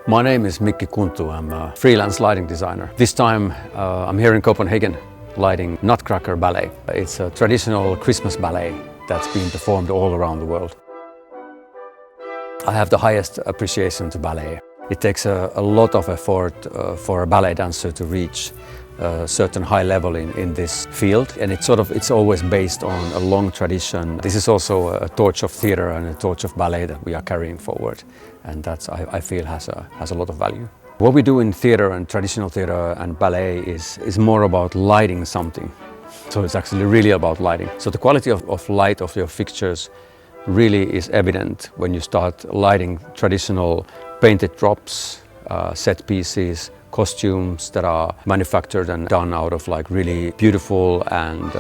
My name is Mikki Kuntu. I'm a freelance lighting designer. This time I'm here in Copenhagen lighting Nutcracker Ballet. It's a traditional Christmas ballet that's been performed all around the world. I have the highest appreciation to ballet. It takes a lot of effort for a ballet dancer to reach a certain high level in this field, and it's always based on a long tradition. This is also a torch of theatre and a torch of ballet that we are carrying forward, and that's I feel has a lot of value. What we do in theatre and traditional theatre and ballet is more about lighting something. So it's actually really about lighting. So the quality of light of your fixtures really is evident when you start lighting traditional painted drops, set pieces, costumes that are manufactured and done out of like really beautiful and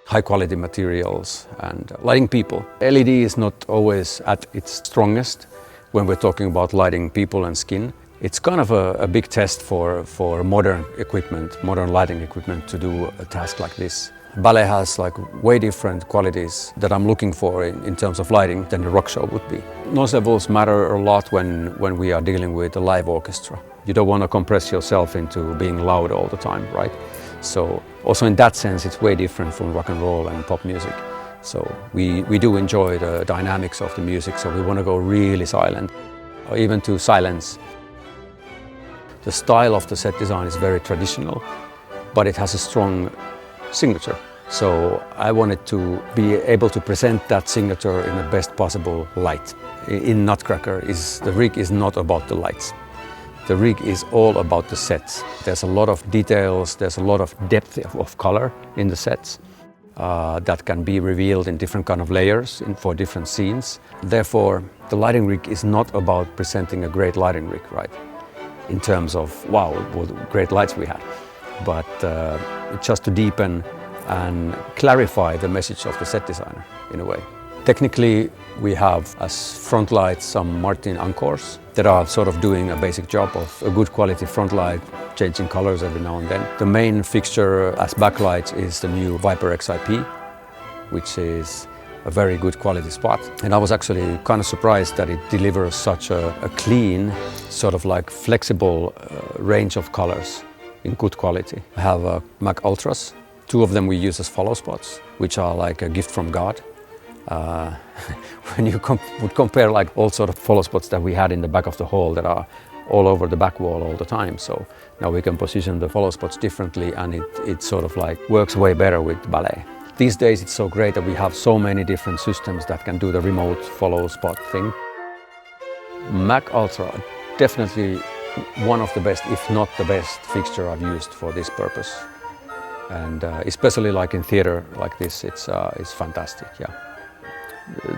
high quality materials, and lighting people. LED is not always at its strongest when we're talking about lighting people and skin. It's kind of a big test for modern equipment, modern lighting equipment to do a task like this. Ballet has like way different qualities that I'm looking for in terms of lighting than the rock show would be. Noise levels matter a lot when we are dealing with a live orchestra. You don't want to compress yourself into being loud all the time, right? So also in that sense it's way different from rock and roll and pop music. So we do enjoy the dynamics of the music, so we want to go really silent, or even to silence. The style of the set design is very traditional, but it has a strong signature. So I wanted to be able to present that signature in the best possible light. In Nutcracker, the rig is not about the lights. The rig is all about the sets. There's a lot of details, there's a lot of depth of color in the sets that can be revealed in different kind of layers for different scenes. Therefore, the lighting rig is not about presenting a great lighting rig, right? In terms of, wow, what great lights we had. But just to deepen and clarify the message of the set designer in a way. Technically, we have as front lights some Martin Ancors that are sort of doing a basic job of a good quality front light, changing colors every now and then. The main fixture as backlight is the new Viper XIP, which is a very good quality spot. And I was actually kind of surprised that it delivers such a clean, sort of like flexible range of colors in good quality. I have Mac Ultras. Two of them we use as follow spots, which are like a gift from God. When you would compare like all sort of follow spots that we had in the back of the hall that are all over the back wall all the time. So now we can position the follow spots differently, and it sort of like works way better with ballet. These days it's so great that we have so many different systems that can do the remote follow spot thing. Mac Ultra, definitely one of the best, if not the best, fixture I've used for this purpose. And especially like in theater like this, it's fantastic, yeah.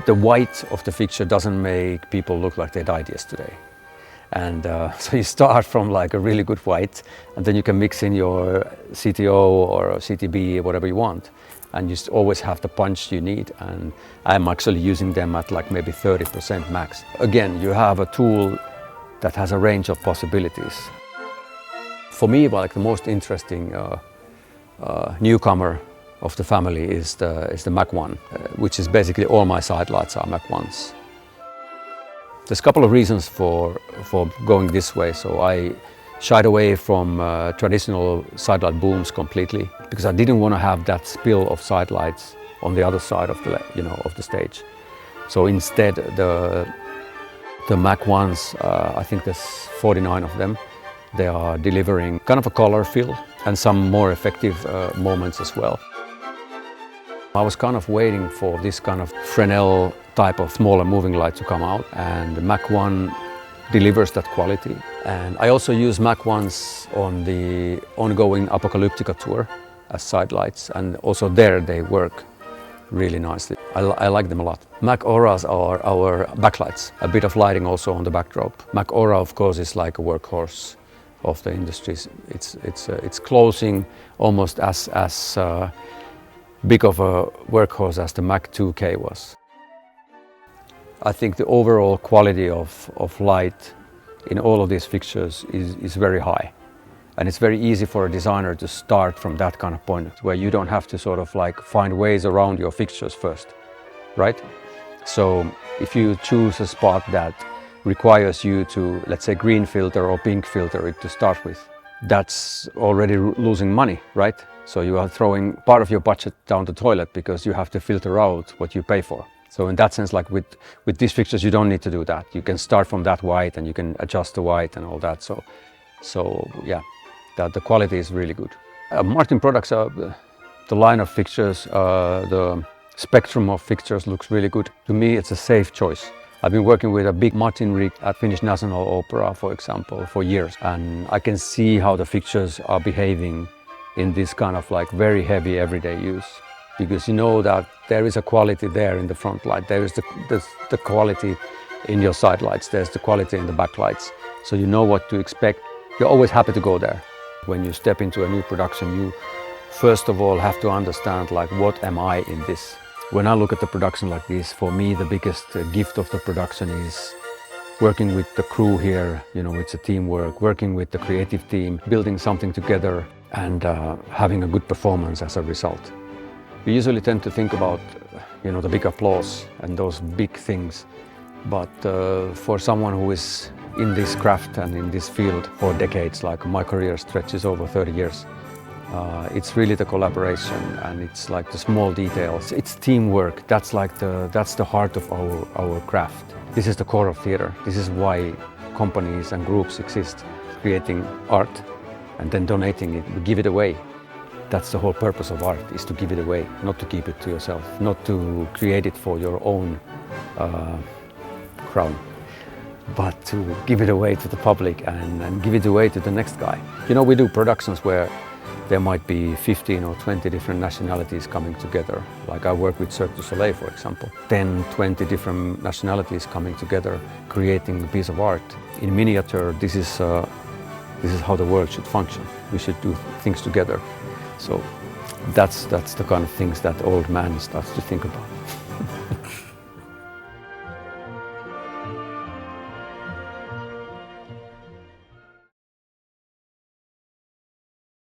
The white of the fixture doesn't make people look like they died yesterday. And so you start from like a really good white, and then you can mix in your CTO or CTB, whatever you want. And you always have the punch you need, and I'm actually using them at like maybe 30% max. Again, you have a tool that has a range of possibilities. For me, like the most interesting newcomer of the family is the Mac 1, which is basically all my side lights are Mac 1s. There's a couple of reasons for going this way. So I shied away from traditional side light booms completely because I didn't want to have that spill of side lights on the other side of the stage. So instead, the Mac 1s, I think there's 49 of them. They are delivering kind of a color fill and some more effective moments as well. I was kind of waiting for this kind of Fresnel type of smaller moving light to come out, and the Mac 1 delivers that quality. And I also use Mac 1s on the ongoing Apocalyptica tour as side lights, and also there they work really nicely. I like them a lot. Mac Auras are our backlights, a bit of lighting also on the backdrop. Mac Aura, of course, is like a workhorse of the industry. It's closing almost as big of a workhorse as the Mac 2K was. I think the overall quality of light in all of these fixtures is very high. And it's very easy for a designer to start from that kind of point where you don't have to sort of like find ways around your fixtures first, right? So if you choose a spot that requires you to, let's say, green filter or pink filter it to start with. That's already losing money, right? So you are throwing part of your budget down the toilet because you have to filter out what you pay for. So in that sense, like with these fixtures, you don't need to do that. You can start from that white and you can adjust the white and all that. So yeah, the quality is really good. Martin products are the line of fixtures, the spectrum of fixtures looks really good. To me, it's a safe choice. I've been working with a big Martin rig at Finnish National Opera, for example, for years, and I can see how the fixtures are behaving in this kind of like very heavy everyday use, because you know that there is a quality there in the front light, there is the quality in your side lights, there's the quality in the back lights, so you know what to expect. You're always happy to go there. When you step into a new production, you first of all have to understand like, what am I in this? When I look at the production like this, for me the biggest gift of the production is working with the crew here. You know, it's a teamwork, working with the creative team, building something together and having a good performance as a result. We usually tend to think about, you know, the big applause and those big things, but for someone who is in this craft and in this field for decades, like my career stretches over 30 years, it's really the collaboration and it's like the small details. It's teamwork. That's like that's the heart of our craft. This is the core of theater. This is why companies and groups exist, creating art and then donating it, we give it away. That's the whole purpose of art, is to give it away, not to keep it to yourself, not to create it for your own crown, but to give it away to the public and give it away to the next guy. You know, we do productions where there might be 15 or 20 different nationalities coming together. Like I work with Cirque du Soleil, for example. 10, 20 different nationalities coming together, creating a piece of art. In miniature, this is how the world should function. We should do things together. So that's the kind of things that old man starts to think about.